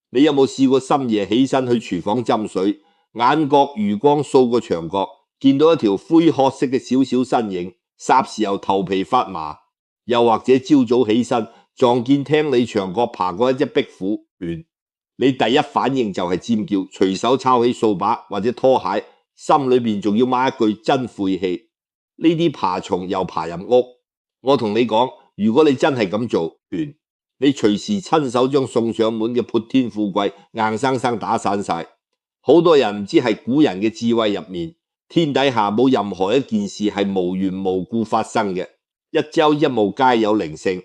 你有冇試過深夜起身去廚房斟水，眼角餘光掃過牆角，見到一條灰褐色嘅小小身影，霎時又頭皮發麻？又或者朝早起身撞見廳裏牆角爬過一隻壁虎，你第一反應就係尖叫，隨手抄起掃把或者拖鞋，心裏邊仲要罵一句真晦氣。呢啲爬蟲又爬入屋，我同你講，如果你真係咁做，你隨時親手將送上門嘅潑天富貴硬生生打散晒。好多人唔知係古人嘅智慧入面，天底下冇任何一件事係無緣無故發生嘅，一朝一暮皆有靈性，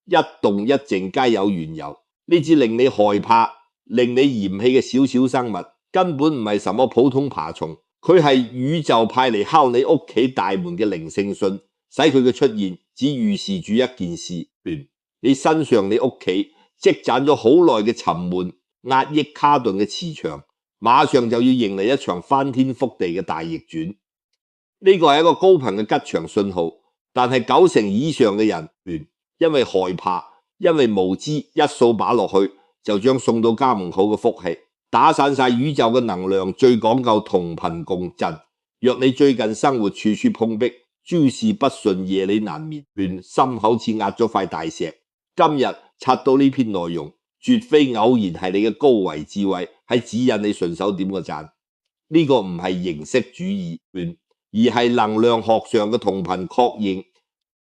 一動一靜皆有緣由。呢隻令你害怕、令你嫌棄嘅小小生物，根本唔係什麼普通爬蟲，佢係宇宙派嚟敲你屋企大門嘅靈性信，使佢嘅出現只預示住一件事，你身上你屋企積攢咗好耐嘅沉悶、壓抑卡頓嘅磁場，馬上就要迎嚟一場翻天覆地嘅大逆轉。呢個係一個高頻嘅吉祥信號，但係90%以上嘅人，因為害怕、因為無知，一掃把落去就將送到家門口嘅福氣打散晒。宇宙嘅能量最講究同頻共振，若你最近生活處處碰壁，諸事不順，夜裏難眠，心口似壓咗塊大石，今日刷到呢篇內容，絕非偶然係你嘅高維智慧，係指引你順手點個讚。呢個唔係形式主義，而係能量學上嘅同頻確認。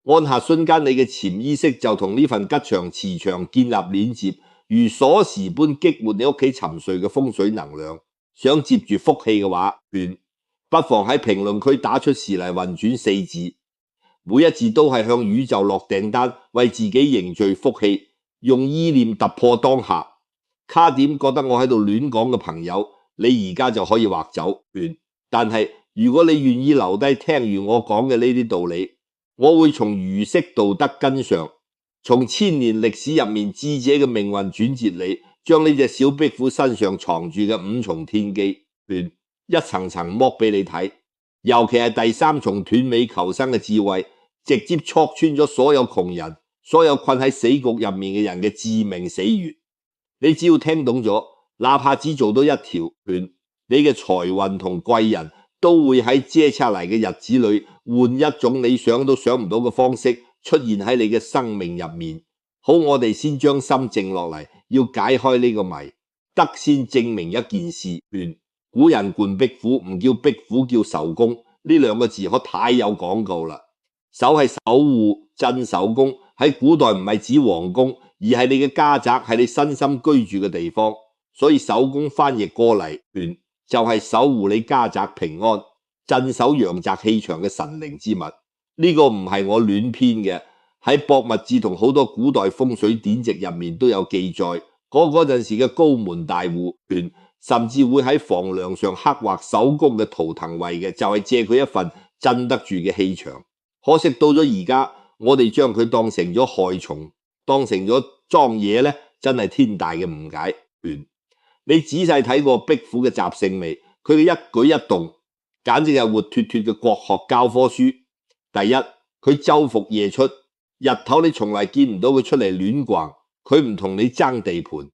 按下瞬間，你嘅潛意識就同呢份吉祥磁場建立鏈接，如鎖匙般激活你屋企沉睡嘅風水能量。想接住福氣嘅話，不妨喺評論區打出時嚟運轉4字，每一字都係向宇宙落訂單，為自己凝聚福氣，用意念突破當下。卡點覺得我喺度亂講嘅朋友，你而家就可以劃走，但係如果你願意留低聽完我講嘅呢啲道理，我會從儒釋道德根上，從千年歷史入面智者嘅命運轉折你，將呢隻小壁虎身上藏住嘅5重天機，一層層剝俾你睇。尤其係第3重斷尾求生嘅智慧，直接戳穿咗所有窮人、所有困喺死局入面嘅人嘅致命死穴。你只要聽懂咗，哪怕只做到一條，你嘅財運同貴人都會喺接下嚟嘅日子裏換一種你想都想唔到嘅方式出現喺你嘅生命入面。好，我哋先將心靜落嚟，要解開呢個謎。得先證明一件事，古人灌壁虎唔叫壁虎，叫守宮，呢2個字可太有講究啦。守係守護，鎮守宮喺古代唔係指皇宮，而係你嘅家宅，係你身心居住嘅地方。所以守宮翻譯過嚟，就係守護你家宅平安、鎮守陽宅氣場嘅神靈之物。呢個唔係我亂編嘅，喺博物志同好多古代風水典籍入面都有記載。嗰陣時嘅高門大戶，甚至會喺房梁上刻畫守宮嘅圖騰位嘅，就係借佢一份鎮得住嘅氣場。可惜到咗而家，我哋將佢當成咗害蟲，當成咗裝嘢呢，真係天大嘅誤解。你仔細睇過壁虎嘅習性未？佢嘅一舉一動簡直係活脫脫嘅國學教科書。第一，佢晝伏夜出，日頭你從來見唔到佢出嚟亂逛，佢唔同你爭地盤，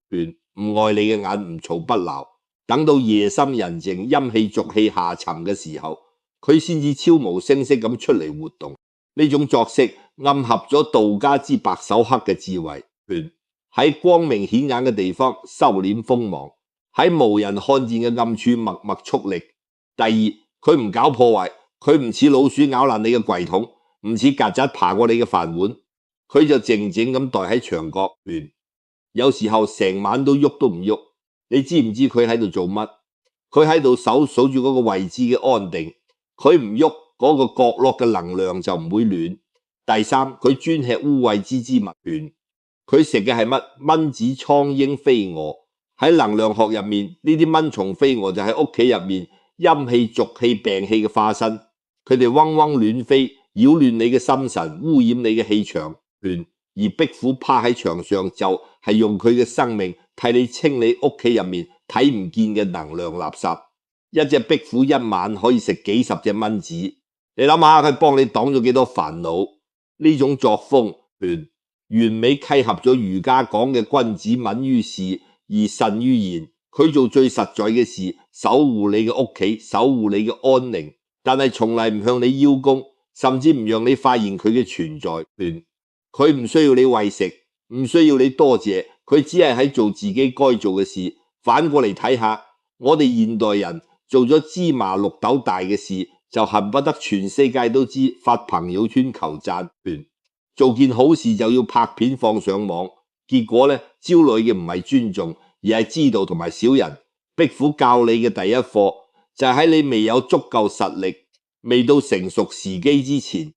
唔礙你嘅眼，唔嘈不鬧。等到夜深人靜、陰氣濁氣下沉嘅時候，佢先至悄無聲息咁出嚟活動。呢種作息暗合咗道家之白手刻嘅智慧，喺光明顯眼嘅地方收斂鋒芒，喺無人看見嘅暗處默默蓄力。第二，佢唔搞破壞，佢唔似老鼠咬爛你嘅櫃桶，唔似曱甴爬過你嘅飯碗，佢就靜靜咁待喺牆角，有時候成晚都喐都唔喐。你知唔知佢喺度做乜？佢喺度數住嗰個位置嘅安定，佢唔喐，嗰個角落嘅能量就唔會亂。第三，佢專吃污穢之物，佢食嘅係乜？蚊子、蒼蠅、飛蛾。喺能量學入面，呢啲蚊蟲飛蛾就喺屋企入面陰氣、濁氣、病氣嘅化身，佢哋嗡嗡亂飛，擾亂你嘅心神，污染你嘅氣場。而壁虎趴喺牆上就係用佢嘅生命替你清理屋企入面睇唔見嘅能量垃圾。一隻壁虎一晚可以食幾十隻蚊子，你諗下佢幫你擋咗幾多煩惱？呢種作風，完美契合咗儒家講嘅君子敏於事而慎於言。佢做最實在嘅事，守護你嘅屋企，守護你嘅安寧，但係從嚟唔向你邀功，甚至唔讓你發現佢嘅存在。佢唔需要你餵食，唔需要你多謝，佢只係喺做自己該做嘅事。反過嚟睇下，我哋現代人做咗芝麻綠豆大嘅事，就恨不得全世界都知，發朋友圈求讚。做件好事就要拍片放上網，結果呢，招來嘅唔係尊重，而係知道同埋小人。壁虎教你嘅第一課就係喺你未有足夠實力、未到成熟時機之前，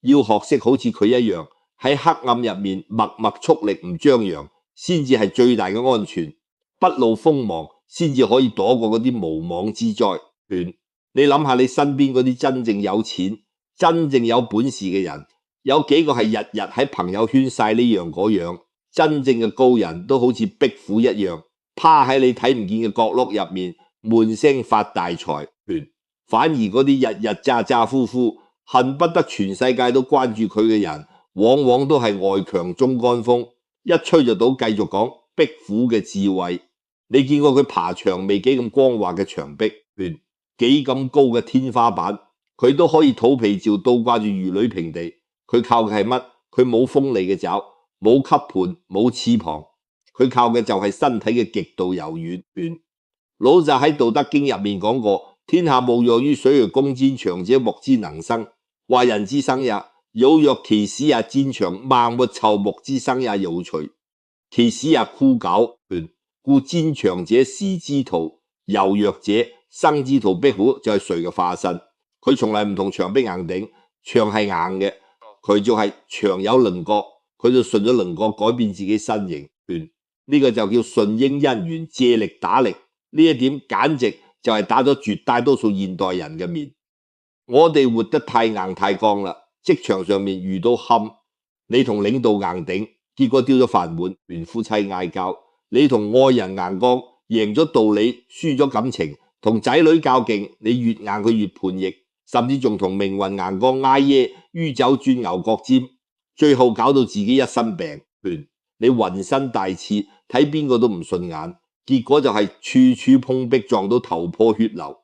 要學識好似佢一樣喺黑暗入面默默蓄力唔張揚，先至係最大嘅安全。不露鋒芒，先至可以躲過嗰啲無妄之災。你諗下你身邊嗰啲真正有錢、真正有本事嘅人，有幾個係日日喺朋友圈晒呢樣嗰樣？真正嘅高人都好似壁虎一樣，趴喺你睇唔見嘅角落入面，悶聲發大財。反而嗰啲日日咋咋呼呼，恨不得全世界都關注佢嘅人，往往都係外強中乾風，一吹就到。繼續講壁虎嘅智慧，你見過佢爬牆未？幾咁光滑嘅牆壁，幾咁高嘅天花板，佢都可以肚皮照倒掛住如履平地。佢靠嘅係乜？佢冇鋒利嘅爪，冇吸盤，冇翅膀，佢靠嘅就係身體嘅極度柔軟。老子喺《道德經》入面講過，天下無若於水而攻堅強者，莫之能生。話人之生也，有若其使也堅強，萬物籌木之生也有隨，其使也枯槁。故堅強者仕之徒，柔弱者生之徒。壁虎就係誰嘅化身？佢從來唔同牆壁硬頂，牆係硬嘅，佢就係牆有稜角，佢就順咗稜角改變自己身形。呢個就叫順應因緣，借力打力。呢一點簡直就係打咗絕大多數現代人嘅面。我哋活得太硬太剛啦，職場上面遇到坎，你同領導硬頂，結果丟咗飯碗，連夫妻嗌交；你同愛人硬剛，贏咗道理，輸咗感情；同仔女較勁，你越硬佢越叛逆，甚至仲同命運硬剛挨耶，酗酒轉牛角尖，最後搞到自己一身病。你渾身大刺，睇邊個都唔順眼，結果就係處處碰壁，撞到頭破血流。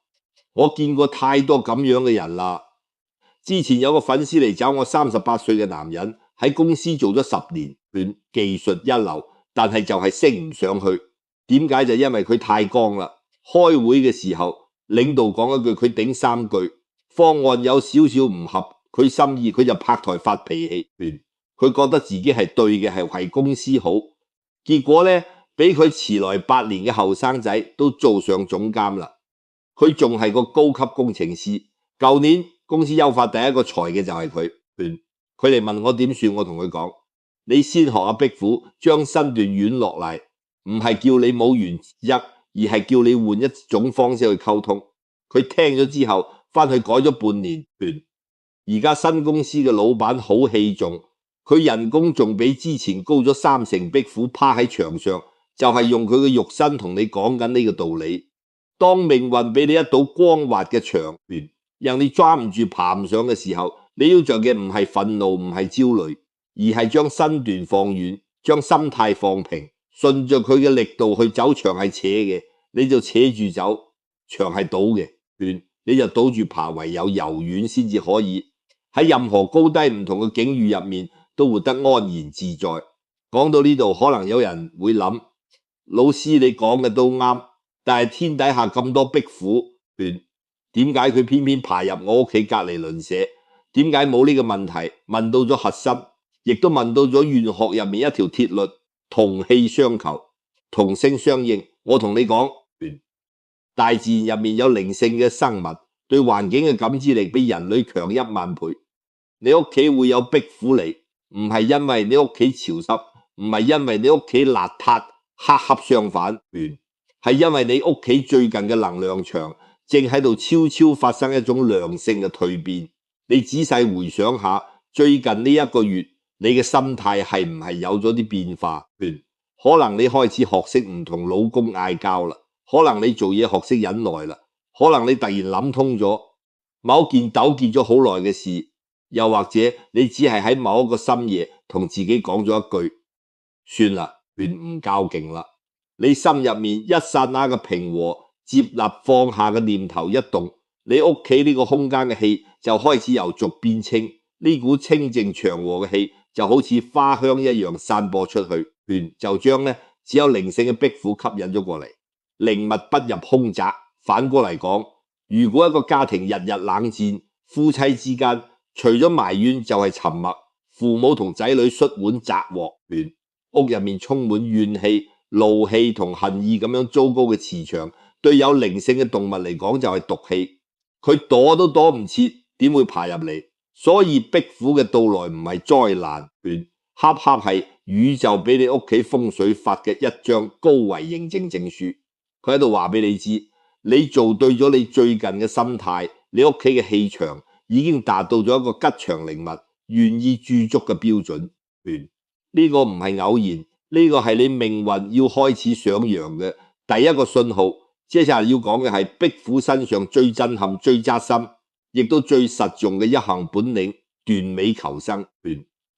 我見過太多咁樣嘅人啦。之前有個粉絲嚟找我，38歲嘅男人喺公司做咗10年，技術一流，但係就係升唔上去。點解？就因為佢太剛啦。開會嘅時候，領導講一句，佢頂3句，方案有少少唔合佢心意，佢就拍台發脾氣。佢覺得自己係對嘅，係為公司好。結果呢，俾佢遲來8年嘅後生仔都做上總監啦。佢仲係個高級工程師。舊年公司優發第一個裁嘅就係佢。佢嚟問我點算，我同佢講：你先學阿壁虎，將身段軟落嚟，唔係叫你冇原則，而係叫你換一種方式去溝通。佢聽咗之後，翻去改咗半年。而家新公司嘅老闆好器重，佢人工仲比之前高咗30%。壁虎趴喺牆上，就係用佢嘅肉身同你講緊呢個道理。當命運俾你一道光滑嘅牆，讓你抓唔住爬唔上嘅時候，你要做嘅唔係憤怒，唔係焦慮，而係將身段放遠，將心態放平，順着佢嘅力度去走。牆係斜嘅，你就斜住走；牆係倒嘅，你就倒住爬。唯有柔軟先至可以喺任何高低唔同嘅境遇入面都活得安然自在。講到呢度，可能有人會諗，老師你講嘅都啱，但係天底下咁多壁虎，點解佢偏偏爬入我屋企隔離鄰舍？點解冇呢個問題？問到咗核心，亦都問到咗玄學入面一條鐵律：同氣相求，同聲相應。我同你講，大自然入面有靈性嘅生物，對環境嘅感知力比人類強1萬倍。你屋企會有壁虎嚟，唔係因為你屋企潮濕，唔係因為你屋企邋遢，恰恰相反，係因為你屋企最近嘅能量場正喺度悄悄發生一種良性嘅蛻變。你仔細回想下，最近呢1個月，你嘅心態係唔係有咗啲變化？可能你開始學識唔同老公嗌交啦，可能你做嘢學識忍耐啦，可能你突然諗通咗某件糾結咗好耐嘅事，又或者你只係喺某一個深夜同自己講咗一句：算啦，唔較勁啦。你心入面一剎那嘅平和、接納、放下嘅念頭一動，你屋企呢個空間嘅氣就開始由濁變清，呢股清靜祥和嘅氣就好似花香一樣散播出去，就將只有靈性嘅壁虎吸引咗過嚟。靈物不入空宅。反過嚟講，如果一個家庭日日冷戰，夫妻之間除咗埋怨就係沉默，父母同仔女摔碗砸鑊，屋入面充滿怨氣、怒氣同恨意咁樣糟糕嘅磁場，對有靈性嘅動物嚟講就係毒氣，佢躲都躲唔切，點會爬入嚟？所以壁虎嘅到來唔係災難，恰恰係宇宙俾你屋企風水發嘅一張高維認證證書。佢喺度話俾你知，你做對咗你最近嘅心態，你屋企嘅氣場已經達到咗一個吉祥靈物願意駐足嘅標準。呢個唔係偶然，呢個係你命運要開始上揚嘅第一個信號。接下來要講嘅係壁虎身上最震撼、最扎心，亦都最實用嘅一項本領——斷尾求生。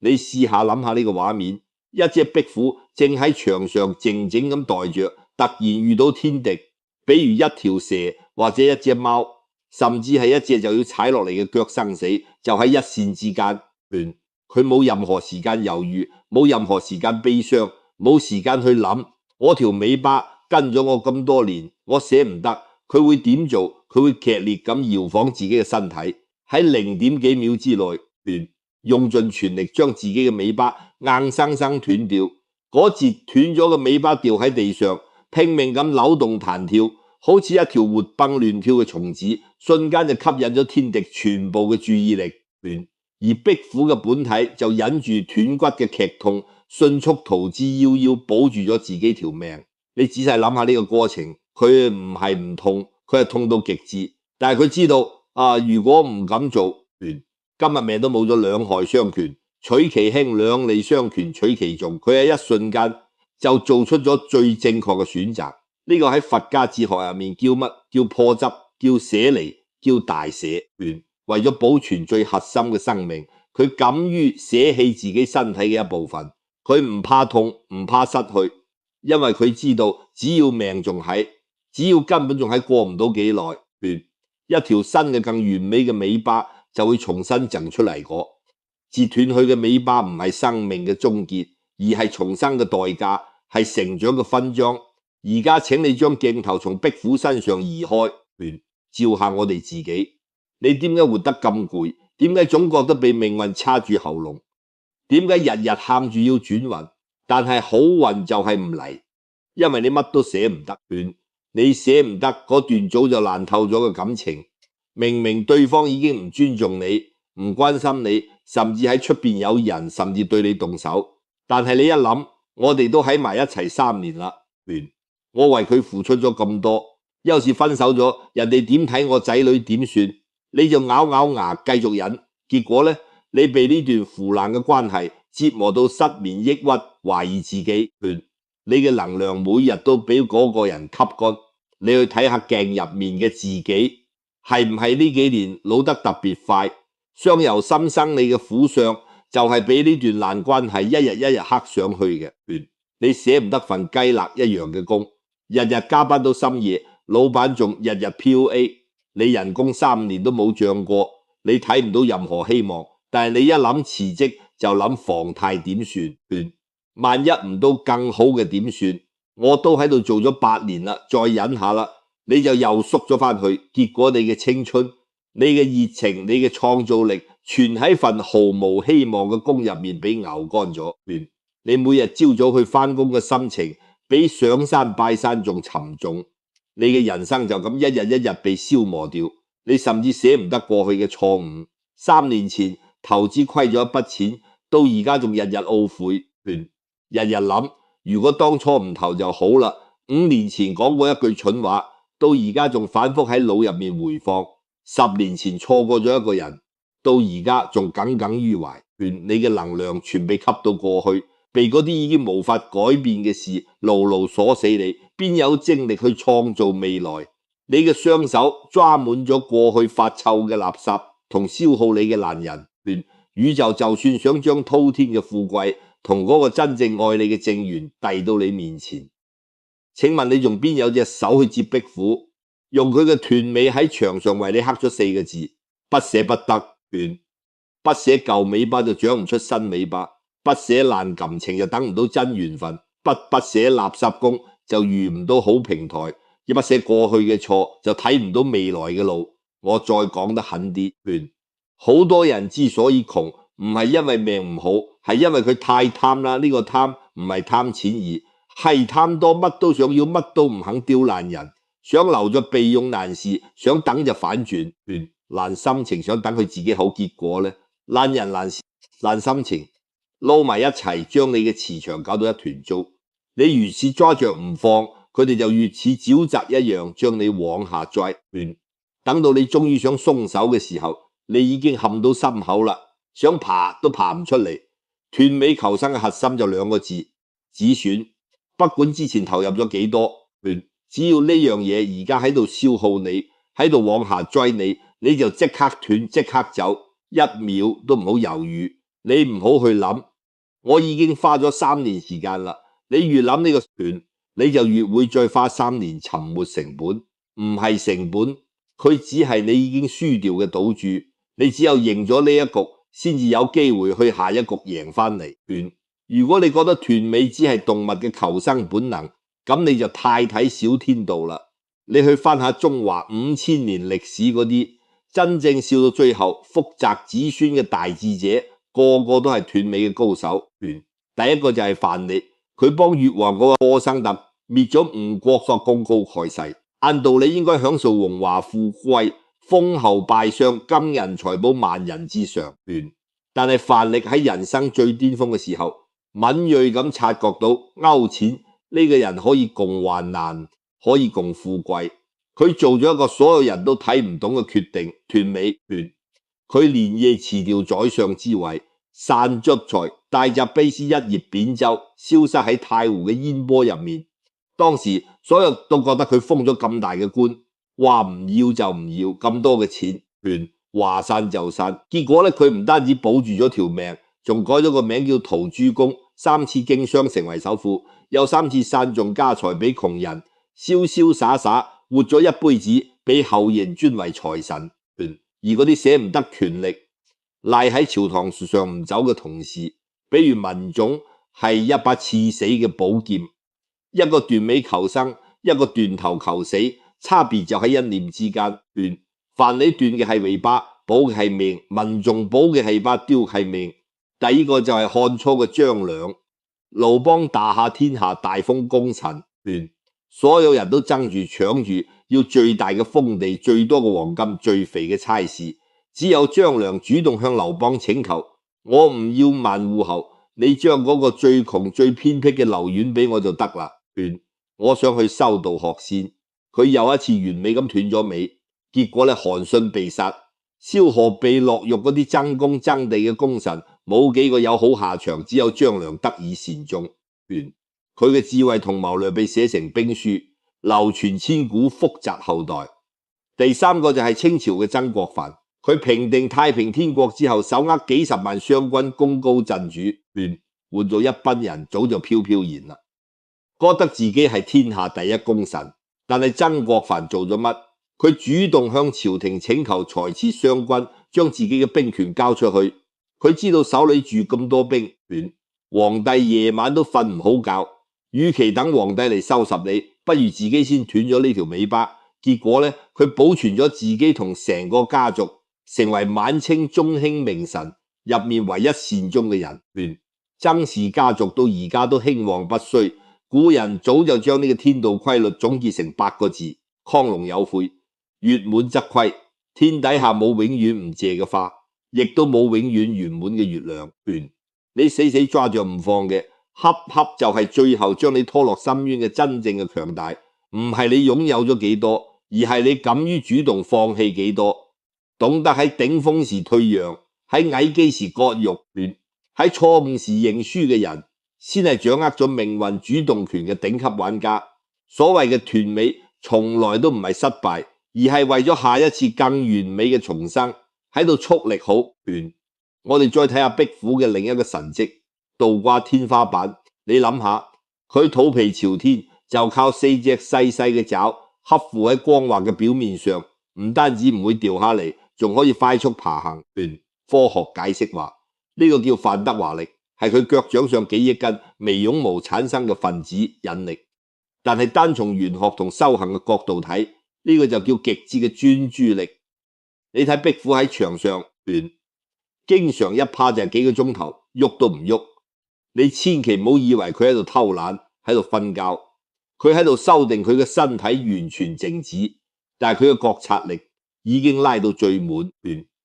你試下諗下呢個畫面，一隻壁虎正喺牆上靜靜咁待着，突然遇到天敵，比如一條蛇或者一隻貓，甚至係一隻就要踩落嚟嘅腳生死，就喺一線之間。佢冇任何時間猶豫，冇任何時間悲傷，冇時間去諗我條尾巴跟咗我咁多年，我捨唔得，佢會點做？佢會劇烈咁搖晃自己嘅身體，喺0點幾秒之內，用盡全力將自己嘅尾巴硬生生斷掉。嗰節斷咗嘅尾巴掉喺地上，拼命咁扭動彈跳，好似一條活蹦亂跳嘅蟲子，瞬間就吸引咗天敵全部嘅注意力。而壁虎嘅本體就忍住斷骨嘅劇痛，迅速逃之夭夭，保住咗自己條命。你仔細諗下呢個過程，佢唔係唔痛，佢係痛到極致，但係佢知道如果唔敢做，今日命都冇咗，兩害相權取其輕，兩利相權取其重。佢喺一瞬間就做出咗最正確嘅選擇。呢個喺佛家哲學入面叫乜？叫破執，叫捨離，叫大捨。為咗保存最核心嘅生命，佢敢於捨棄自己身體嘅一部分。佢唔怕痛，唔怕失去，因為佢知道只要命仲喺，只要根本仲喺過唔到幾耐，一條新嘅更完美嘅尾巴就會重新掙出嚟過。截斷佢嘅尾巴唔係生命嘅終結，而係重生嘅代價，係成長嘅勳章。而家請你將鏡頭從壁虎身上移開，照下我哋自己。你點解活得咁攰？點解總覺得被命運叉住喉嚨？點解日日喊住要轉運，但係好運就係唔嚟？因為你乜都捨唔得，你捨唔得嗰段早就爛透咗嘅感情。明明對方已經唔尊重你，唔關心你，甚至喺出邊有人，甚至對你動手，但係你一諗，我哋都喺埋一齊3年啦，我為佢付出咗咁多，有時分手咗，人哋點睇我仔女點算？你就咬咬牙繼續忍，結果你被呢段腐爛嘅關係折磨到失眠、抑鬱、懷疑自己。你嘅能量每日都俾嗰個人吸乾。你去睇下鏡入面嘅自己，係唔係呢幾年老得特別快？相由心生，你嘅苦相就係俾呢段爛關係一日一日刻上去嘅。你捨唔得份雞肋一樣嘅工，日日加班到深夜，老闆仲日日 PUA。你人工3年都冇漲過，你睇唔到任何希望，但係你一諗辭職就諗房貸點算？萬一唔到更好嘅點算？我都喺度做咗8年啦，再忍下啦，你就又縮咗翻去，結果你嘅青春、你嘅熱情、你嘅創造力，全喺份毫無希望嘅工入面俾熬乾咗。你每日朝早去翻工嘅心情，比上山拜山仲沉重。你嘅人生就咁一日一日被消磨掉，你甚至捨唔得過去嘅錯誤。3年前投資虧咗一筆錢，到而家仲日日懊悔，日日諗如果當初唔投就好啦。5年前講過一句蠢話，到而家仲反覆喺腦入面回放。10年前錯過咗一個人，到而家仲耿耿於懷。你嘅能量全被吸到過去，被嗰啲已經無法改變嘅事牢牢鎖死你，邊有精力去創造未來？你嘅雙手抓滿咗過去發臭嘅垃圾同消耗你嘅爛人，宇宙就算想將滔天嘅富貴同嗰個真正愛你嘅正緣遞到你面前，請問你仲邊有隻手去接壁虎，用佢嘅斷尾喺牆上為你刻咗4個字：不捨不得斷。不捨舊尾巴就長唔出新尾巴，不捨爛感情就等唔到真緣分，不捨垃圾工就遇唔到好平台，亦不捨過去嘅錯就睇唔到未來嘅路。我再講得狠啲，好多人之所以窮，唔係因為命唔好，係因為佢太貪啦。呢個貪唔係貪錢係貪多，乜都想要，乜都唔肯刁難人，想留咗備用難事，想等就反轉，爛心情想等佢自己好結果呢，爛人爛事爛心情撈埋一齊，將你嘅磁場搞到一團糟。你越是抓着唔放，佢哋就越似沼澤一樣將你往下拽。等到你終於想鬆手嘅時候，你已經陷到心口啦，想爬都爬唔出嚟。斷尾求生嘅核心就2個字：止損。不管之前投入咗幾多，只要呢樣嘢而家喺度消耗你，喺度往下追你，你就即刻斷，即刻走，1秒都唔好猶豫。你唔好去諗，我已經花咗3年時間啦。你越諗呢個斷，你就越會再花3年沉沒成本，唔係成本，佢只係你已經輸掉嘅賭注。你只有贏咗呢一局，先至有機會去下一局贏翻嚟。如果你覺得斷尾只係動物嘅求生本能，咁你就太睇小天道啦。你去翻下中華5000年歷史嗰啲，真正笑到最後福澤子孫嘅大智者，個個都係斷尾嘅高手。第一個就係范蠡，佢幫越王嗰個柯生特滅咗吳國所功高蓋世，按道理應該享受榮華富貴、封侯拜相、金銀財寶萬人之上。但係范蠡喺人生最巔峰嘅時候，敏銳咁察覺到勾踐呢個人可以共患難，可以共富貴。佢做咗一個所有人都睇唔懂嘅決定，斷尾。佢連夜辭掉宰相之位，散卒財，帶着卑詩一葉扁舟，消失喺太湖嘅煙波入面。當時所有都覺得佢封咗咁大嘅官，話唔要就唔要咁多嘅錢，話散就散。結果咧，佢唔單止保住咗條命，仲改咗個名叫陶朱公，3次經商成為首富，又3次散盡家財俾窮人，瀟瀟灑灑活咗一輩子，俾後人尊為財神。而嗰啲捨唔得權力，賴喺朝堂上唔走嘅同事，比如文種係一把刺死嘅寶劍，一個斷尾求生，一個斷頭求死，差別就喺一念之間。范蠡斷嘅係尾巴，保嘅係命；文種保嘅係把刀，係命。第二個就係漢初嘅張良，劉邦打下天下，大封功臣，所有人都爭住搶住要最大嘅封地、最多嘅黃金、最肥嘅差事。只有張良主動向劉邦請求：我唔要萬戶侯，你將嗰個最窮最偏僻嘅劉縣俾我就得啦。我想去修道學仙。佢又一次完美咁斷咗尾。結果咧，韓信被殺，蕭何被落獄，嗰啲爭功爭地嘅功臣冇幾個有好下場，只有張良得以善終。佢嘅智慧同謀略被寫成兵書，流傳千古，福澤後代。第3個就係清朝嘅曾國藩，佢平定太平天國之後，手握幾十萬湘軍，功高震主，換做一班人早就飄飄然啦，覺得自己係天下第一功臣。但係曾國藩做咗乜？佢主動向朝廷請求裁撤湘軍，將自己嘅兵權交出去。佢知道手裏住咁多兵，皇帝夜晚都瞓唔好覺，與其等皇帝嚟收拾你，不如自己先斷咗呢條尾巴。結果呢，佢保存咗自己同成個家族，成為晚清中興名臣入面唯一善終嘅人。曾氏家族到而家都興旺不衰。古人早就將呢個天道規律總結成8個字：亢龍有悔，月滿則虧。天底下冇永遠唔謝嘅花，亦都冇永遠圓滿嘅月亮。你死死抓着唔放嘅，恰恰就係最後將你拖落深淵嘅真正嘅強大。唔係你擁有咗幾多，而係你敢於主動放棄幾多。懂得喺頂峰時退讓，喺危機時割肉，喺錯誤時認輸嘅人，先係掌握咗命運主動權嘅頂級玩家。所謂嘅斷尾，從來都唔係失敗，而係為咗下一次更完美嘅重生，喺度蓄力好。我哋再睇下壁虎嘅另一個神蹟，倒掛天花板。你諗下，佢肚皮朝天，就靠4隻細細嘅爪恰附喺光滑嘅表面上，唔單止唔會掉下嚟，仲可以快速爬行。科學解釋話，呢個叫范德華力，係佢腳掌上幾億根微絨毛產生嘅分子引力。但係單從玄學同修行嘅角度睇，呢個就叫極致嘅專注力。你睇壁虎喺牆上經常一趴就係幾個鐘頭，喐都唔喐。你千祈唔好以為佢喺度偷懶，喺度瞓覺，佢喺度修訂佢嘅身體完全靜止，但係佢嘅覺察力已經拉到最滿。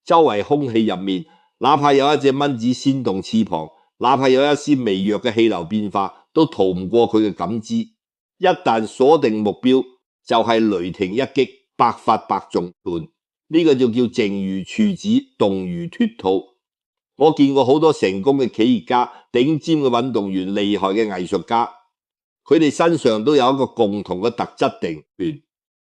周圍空氣入面，哪怕有一隻蚊子扇動翅膀，哪怕有一絲微弱嘅氣流變化，都逃唔過佢嘅感知。一旦鎖定目標，就係雷霆一擊，百發百中。呢個就叫靜如處子，動如脫兔。我見過好多成功嘅企業家、頂尖嘅運動員、厲害嘅藝術家，佢哋身上都有一個共同嘅特質定，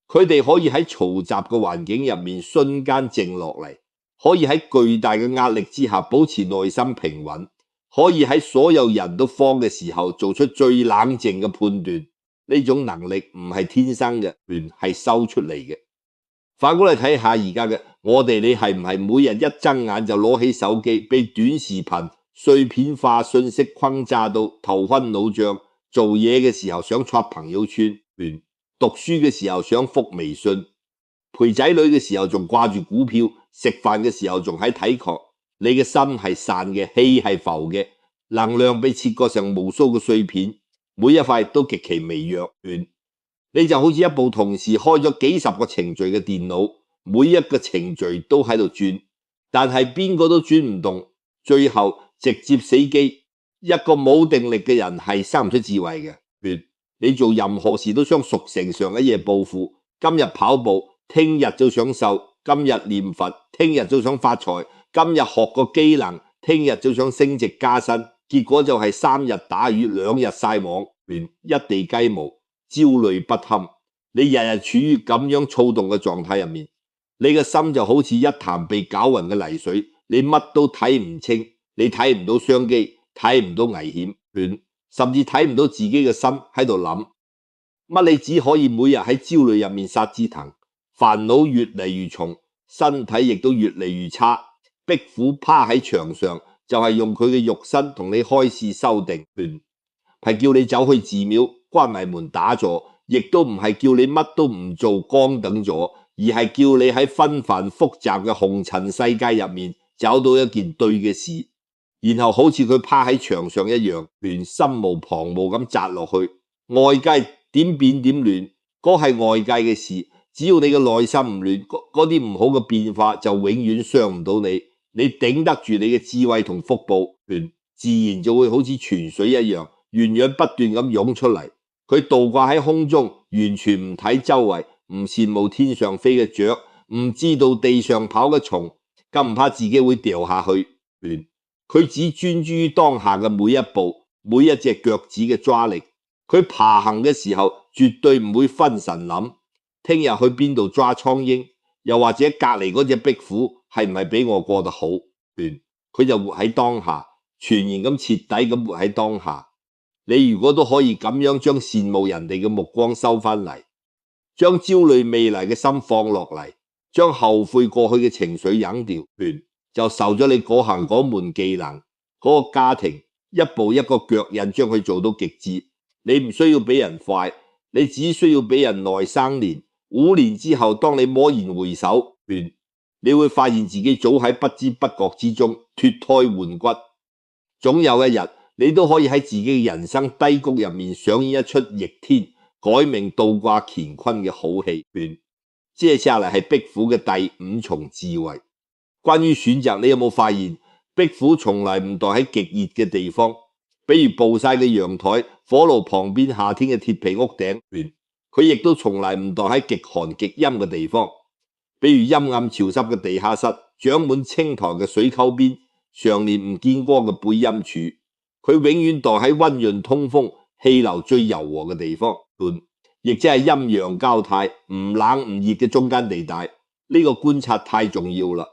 佢哋可以喺嘈雜嘅環境入面瞬間靜落嚟，可以喺巨大嘅壓力之下保持內心平穩，可以喺所有人都慌嘅時候做出最冷靜嘅判斷。呢種能力唔係天生嘅，係修出嚟嘅。反過嚟睇下而家嘅我哋，你係唔係每日一睜眼就攞起手機，被短視頻碎片化信息轟炸到頭昏腦脹？做嘢嘅時候想刷朋友圈，讀書嘅時候想覆微信，陪仔女嘅時候仲掛住股票，食飯嘅時候仲喺睇劇。你嘅心係散嘅，氣係浮嘅，能量被切割成無數個碎片，每一塊都極其微弱。你就好似一部同時開咗幾十個程序嘅電腦，每一個程序都喺度轉，但係邊個都轉唔動，最後直接死機。一個冇定力嘅人係生唔出智慧嘅。你做任何事都想熟成上一夜暴富，今日跑步，聽日就想瘦；今日念佛，聽日就想發財；今日學個技能，聽日就想升職加薪。結果就係3日打魚2日曬網，一地雞毛，焦慮不堪。你日日處於咁樣躁動嘅狀態入面，你嘅心就好似一潭被攪勻嘅泥水，你乜都睇唔清，你睇唔到商機，睇唔到危險，甚至睇唔到自己嘅心喺度諗乜。你只可以每日喺焦慮入面殺枝藤，煩惱越嚟越重，身體亦都越嚟越差。壁虎趴喺牆上，就係用佢嘅肉身同你開示修定，係叫你走去寺廟關埋門打坐，亦都唔係叫你乜都唔做光等咗，而係叫你喺紛繁複雜嘅紅塵世界入面找到一件對嘅事，然後好似佢趴喺牆上一樣，心無旁騖咁扎落去。外界點變點亂，嗰係外界嘅事，只要你嘅內心唔亂，嗰啲唔好嘅變化就永遠傷唔到你。你頂得住你嘅智慧同福報，自然就會好似泉水一樣，源源不斷咁湧出嚟。佢倒掛喺空中，完全唔睇周圍，唔羨慕天上飛嘅雀，唔知道地上跑嘅蟲，更唔怕自己會掉下去。佢只專注於當下嘅每一步，每一隻腳趾嘅抓力。佢爬行嘅時候絕對唔會分神諗聽日去邊度抓蒼蠅，又或者隔籬嗰隻壁虎係唔係比我過得好。佢就活喺當下，全然咁徹底咁活喺當下。你如果都可以咁樣將羨慕人哋嘅目光收翻嚟，將焦慮未來嘅心放落嚟，將後悔過去嘅情緒忍掉，就受咗你嗰行嗰門技能，嗰個家庭一步一個腳印將佢做到極致。你唔需要俾人快，你只需要俾人耐生年。5年之後，當你驀然回首，你會發現自己早喺不知不覺之中脫胎換骨。總有一日，你都可以喺自己嘅人生低谷入面上演一出逆天改命倒掛乾坤嘅好戲。接下嚟係壁虎嘅第5重智慧。關於選擇，你有冇發現壁虎從來唔待喺極熱嘅地方，比如暴曬嘅陽台、火爐旁邊、夏天嘅鐵皮屋頂。佢亦都從來唔待喺極寒極陰嘅地方，比如陰暗潮濕嘅地下室、長滿青苔嘅水溝邊、常年唔見光嘅背陰處。佢永遠待喺溫潤通風、氣流最柔和嘅地方，亦即係陰陽交泰、唔冷唔熱嘅中間地帶。呢個觀察太重要啦。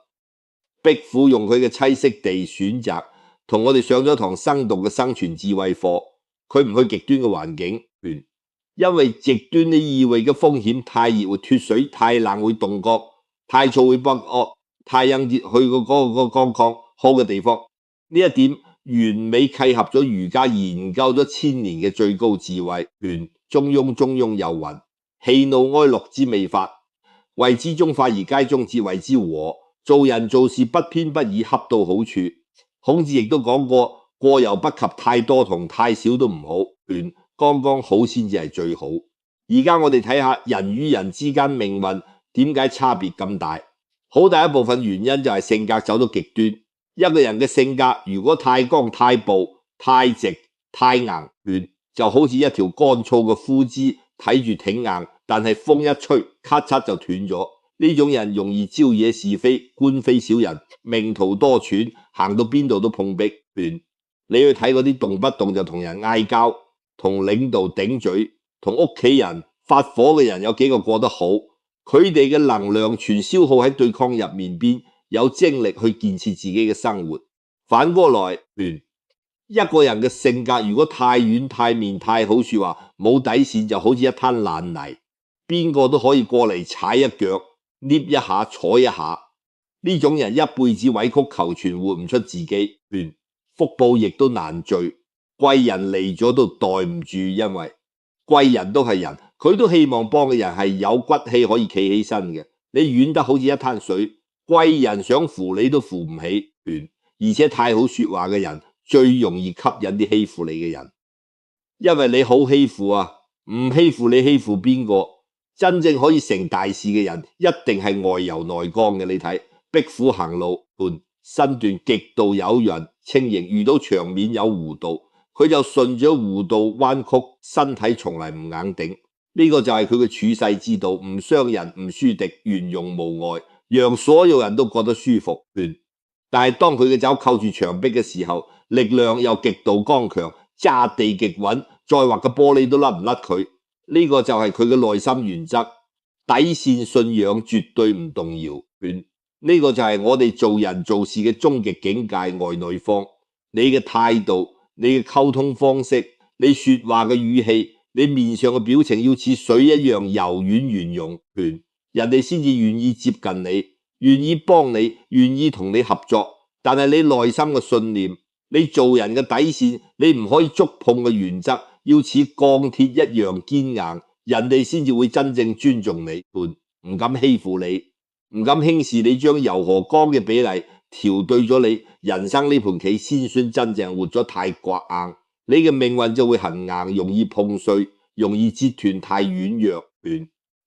壁虎用佢嘅棲息地選擇，同我哋上咗堂生動嘅生存智慧課。佢唔去極端嘅環境，因為極端嘅意味嘅風險，太熱會脫水，太冷會凍角，太燥會北惡，太陰熱去嗰個乾涸好嘅地方。呢一點完美契合咗儒家研究咗千年嘅最高智慧。中庸有云：喜怒哀樂之未發，謂之中法而皆中節，謂之和。做人做事不偏不倚，恰到好處。孔子亦都講過，過猶不及太多同太少都唔好，剛剛好先至係最好。而家我哋睇下人與人之間命運點解差別咁大？好大一部分原因就係性格走到極端。一個人嘅性格如果太剛太暴太直太硬，就好似一條乾燥嘅枯枝，睇住挺硬，但係風一吹咔嚓就斷咗。呢種人容易招惹是非，官非小人，命途多舛，行到邊度都碰壁。你去睇嗰啲動不動就同人嗌交，同領導頂嘴，同屋企人發火嘅人，有幾個過得好？佢哋嘅能量全消耗喺對抗入面邊，有精力去建設自己嘅生活。反過來，一個人嘅性格如果太軟太面太好說話，冇底線，就好似一灘爛泥，邊個都可以過嚟踩一腳，捏一下坐一下。呢種人一輩子委曲求全，活唔出自己，福報亦都難聚，貴人嚟咗都待唔住，因為貴人都係人，佢都希望幫嘅人係有骨氣可以企起身嘅。你軟得好似一灘水，貴人想扶你都扶唔起。而且太好說話嘅人最容易吸引啲欺負你嘅人，因為你好欺負啊，唔欺負你欺負邊個？真正可以成大事嘅人一定係外柔內剛嘅。你睇壁虎行路，身段極度有韌輕盈，遇到牆面有弧度，佢就順咗弧度彎曲，身體從來唔硬頂。呢個就係佢嘅處世之道，唔傷人唔輸敵，圓融無礙，讓所有人都覺得舒服。但係當佢嘅爪扣住牆壁嘅時候，力量又極度剛強，揸地極穩，再滑嘅玻璃都甩唔甩佢。呢個就係佢嘅內心原則，底線信仰絕對唔動搖。呢個就係我哋做人做事嘅終極境界，外內方。你嘅態度，你嘅溝通方式，你說話嘅語氣，你面上嘅表情要似水一樣柔軟圓融，人哋先至願意接近你，願意幫你，願意同你合作。但係你內心嘅信念，你做人嘅底線，你唔可以觸碰嘅原則，要似鋼鐵一樣堅硬，人哋先至會真正尊重你，唔敢欺負你，唔敢輕視你，將柔和剛嘅比例調對咗，你人生呢盤棋先算真正活咗太倔硬，你嘅命運就會很硬，容易碰碎，容易折斷，太軟弱，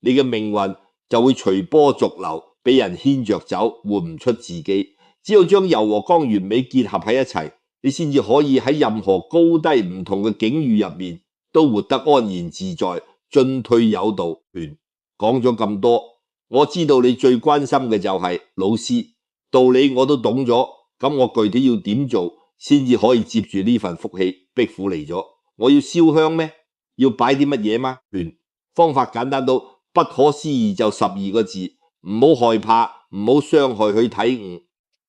你嘅命運就會隨波逐流，俾人牽着走，活唔出自己。只有將柔和剛完美結合喺一齊，你先至可以喺任何高低唔同嘅境遇入面都活得安然自在，進退有道。講咗咁多，我知道你最關心嘅就係老師，道理我都懂咗，咁我具體要點做先至可以接住呢份福氣？壁虎嚟咗，我要燒香咩？要擺啲乜嘢嗎？方法簡單到不可思議，就12個字，唔好害怕，唔好傷害去體悟。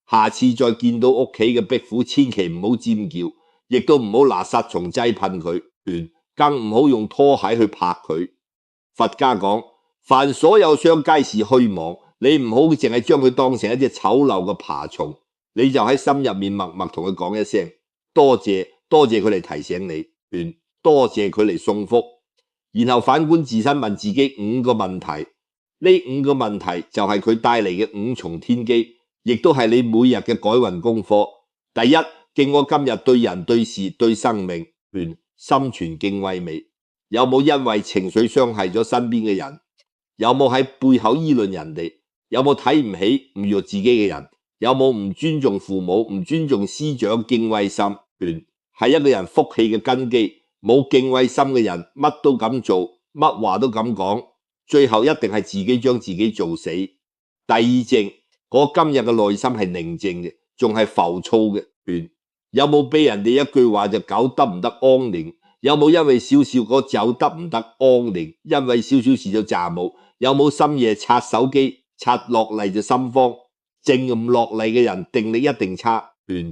下次再見到屋企嘅壁虎，千祈唔好尖叫，亦都唔好拿殺蟲劑噴佢，更唔好用拖鞋去拍佢。佛家講，凡所有相皆是虛妄，你唔好淨係將佢當成一隻醜陋嘅爬蟲，你就喺心入面默默同佢講一聲多謝，多謝佢嚟提醒你，多謝佢嚟送福。然後反觀自身，問自己5個問題，呢5個問題就係佢帶嚟嘅5重天機，亦都係你每日嘅改運功課。第一，敬我今日對人對事對生命，心存敬畏美。有冇因為情緒傷害咗身邊嘅人？有冇喺背後議論人哋？有冇睇唔起侮辱自己嘅人？有冇唔尊重父母唔尊重師長？敬畏心係一個人福氣嘅根基。冇敬畏心嘅人，乜都敢做，乜話都敢講，最後一定係自己將自己做死。第二正，我今日嘅內心係寧靜嘅，仲係浮躁嘅。有冇俾人哋一句話就搞得唔得安寧？有冇因為少少個走得唔得安寧？因為少少事就炸冇？有冇深夜刷手機刷落嚟就心慌？靜唔落嚟嘅人定力一定差，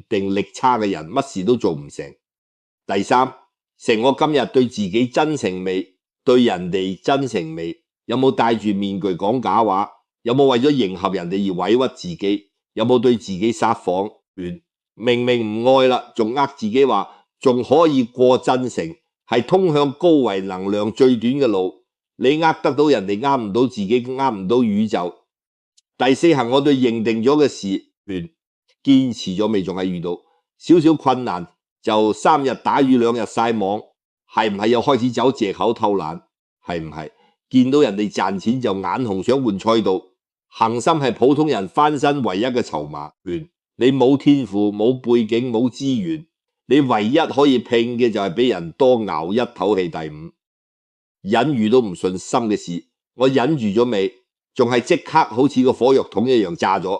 定力差嘅人乜事都做唔成。第三，成我今日對自己真誠未？對人哋真誠未？有冇戴住面具講假話？有冇為咗迎合人哋而委屈自己？有冇對自己撒謊？明明唔愛啦，仲呃自己話仲可以過真誠，係通向高維能量最短嘅路。你呃得到人哋，呃唔到自己，呃唔到宇宙。第四行，我對認定咗嘅事，堅持咗未？仲係遇到少少困難就3日打魚2日曬網，係唔係又開始走借口偷懶？係唔係見到人哋賺錢就眼紅想換賽道？恒心係普通人翻身唯一嘅籌碼。你冇天賦、冇背景、冇資源，你唯一可以拼嘅就係俾人多熬一口氣。第五，忍遇到唔順心嘅事，我忍住咗未？仲係即刻好似個火藥桶一樣炸咗？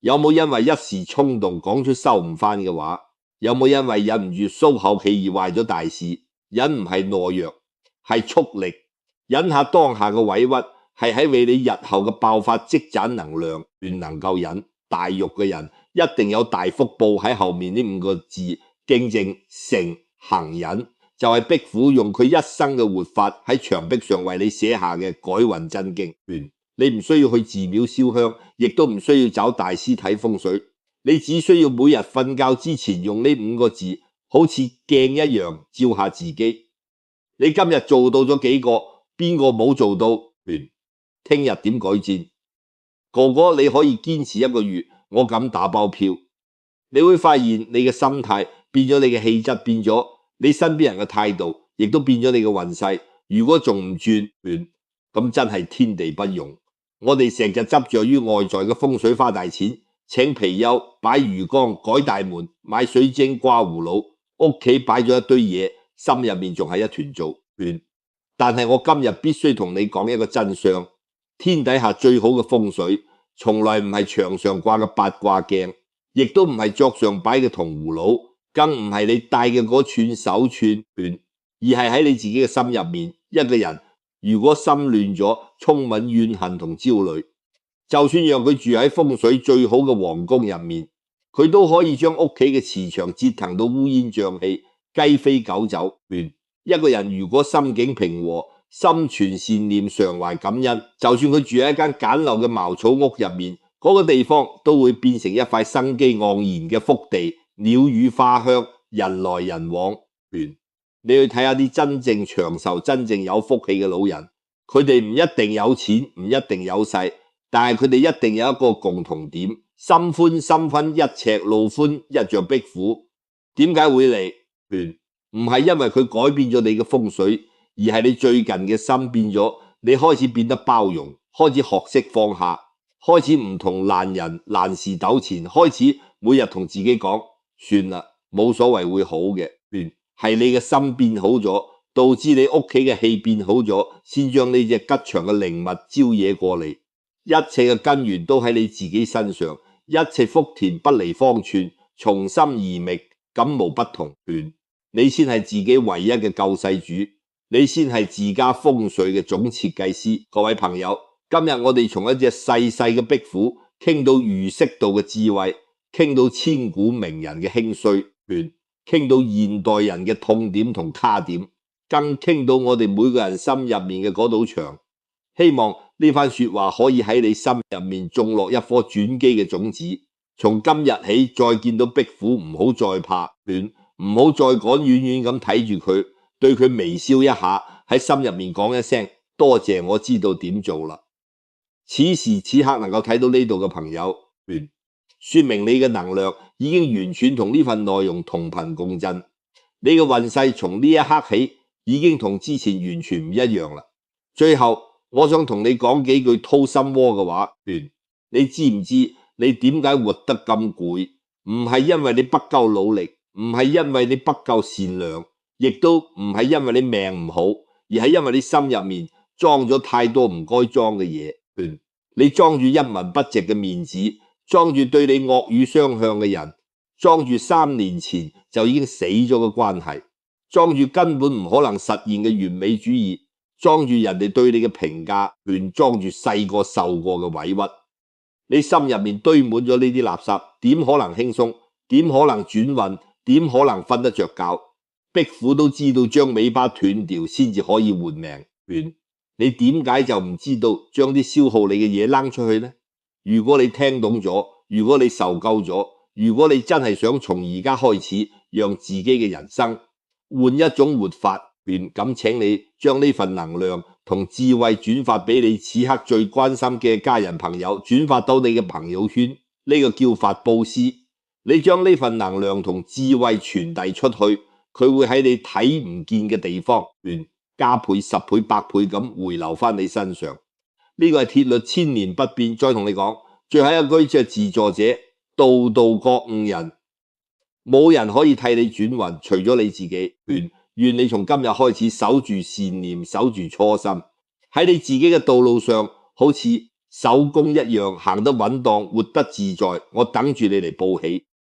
有冇因為一時衝動講出收唔翻嘅話？有冇因為忍唔住粗口氣而壞咗大事？忍唔係懦弱，係蓄力。忍下當下嘅委屈，係喺為你日後嘅爆發積攢能量。能夠忍大肉嘅人，一定有大福報喺後面呢5個字：敬正誠行忍，就係壁虎用佢一生嘅活法喺牆壁上為你寫下嘅改運真經。你唔需要去寺廟燒香，亦都唔需要找大師睇風水，你只需要每日瞓覺之前用呢5個字，好似鏡一樣照下自己。你今日做到咗幾個？邊個冇做到？聽日點改戰？哥哥，你可以堅持1個月，我敢打包票。你會發現你嘅心態變咗，你嘅氣質變咗，你身邊人嘅態度亦都變咗，你嘅運勢如果仲唔轉，咁真係天地不容。我哋成日執着於外在嘅風水花大錢，請貔貅、擺魚缸、改大門、買水晶、掛葫蘆，屋企擺咗一堆嘢，心入面仲係一團糟。但係我今日必須同你講一個真相，天底下最好嘅風水，從來唔係牆上掛嘅八卦鏡，亦都唔係桌上擺嘅銅葫蘆，更唔係你戴嘅嗰串手串，而係喺你自己嘅心入面。一個人如果心亂咗，充滿怨恨同焦慮，就算讓佢住喺風水最好嘅皇宮入面，佢都可以將屋企嘅磁場折騰到烏煙瘴氣、雞飛狗走。一個人如果心境平和，心存善念，常懷感恩，就算佢住喺一間簡陋嘅茅草屋入面，嗰個地方都會變成一塊生機盎然嘅福地，鳥語花香，人來人往。你去睇下啲真正長壽、真正有福氣嘅老人，佢哋唔一定有錢，唔一定有勢，但係佢哋一定有一個共同點：心寬心分一尺，路寬一丈壁虎。點解會嚟？唔係因為佢改變咗你嘅風水，而係你最近嘅心變咗，你開始變得包容，開始學識放下，開始唔同爛人爛事糾纏，開始每日同自己講：算啦，冇所謂，會好嘅。係你嘅心變好咗，導致你屋企嘅氣變好咗，先將呢隻吉祥嘅靈物招惹過嚟。一切嘅根源都喺你自己身上，一切福田不離方寸，從心而覓，感無不同。你先係自己唯一嘅救世主，你先係自家風水嘅總設計師。各位朋友，今日我哋從一隻細細嘅壁虎傾到儒釋道嘅智慧，傾到千古名人嘅興衰，傾到現代人嘅痛點同卡點，更傾到我哋每個人心入面嘅嗰堵牆。希望呢番說話可以喺你心入面種落一顆轉機嘅種子。從今日起，再見到壁虎唔好再怕，唔好再趕遠遠咁睇住佢，對佢微笑一下，喺心入面講一聲多謝，我知道點做啦。此時此刻能夠睇到呢度嘅朋友，說明你嘅能量已經完全同呢份內容同頻共振，你嘅運勢從呢一刻起已經同之前完全唔一樣啦。最後我想同你講幾句掏心窩嘅話，你知唔知你點解活得咁攰？唔係因為你不夠努力，唔係因為你不夠善良，亦都唔係因為你命唔好，而係因為你心入面裝咗太多唔該裝嘅嘢。你裝住一文不值嘅面子，裝住對你惡語相向嘅人，裝住3年前就已經死咗嘅關係，裝住根本唔可能實現嘅完美主義，裝住人哋對你嘅評價，裝住細個受過嘅委屈。你心入面堆滿咗呢啲垃圾，點可能輕鬆？點可能轉運？點可能瞓得着覺？壁虎都知道將尾巴斷掉先至可以換命完，你點解就唔知道將啲消耗你嘅嘢扔出去呢？如果你聽懂咗，如果你受夠咗，如果你真係想從而家開始讓自己嘅人生換一種活法，咁請你將呢份能量同智慧轉發俾你此刻最關心嘅家人朋友，轉發到你嘅朋友圈，呢個叫法布施。你將呢份能量同智慧傳遞出去，佢會喺你睇唔見嘅地方加倍、10倍、100倍咁回流翻你身上。呢個係鐵律千年不變。再同你講，最後一句就係自助者，度度覺悟人，冇人可以替你轉運，除咗你自己。願你從今日開始守住善念，守住初心，喺你自己嘅道路上好似手工一樣行得穩當，活得自在。我等住你嚟報喜。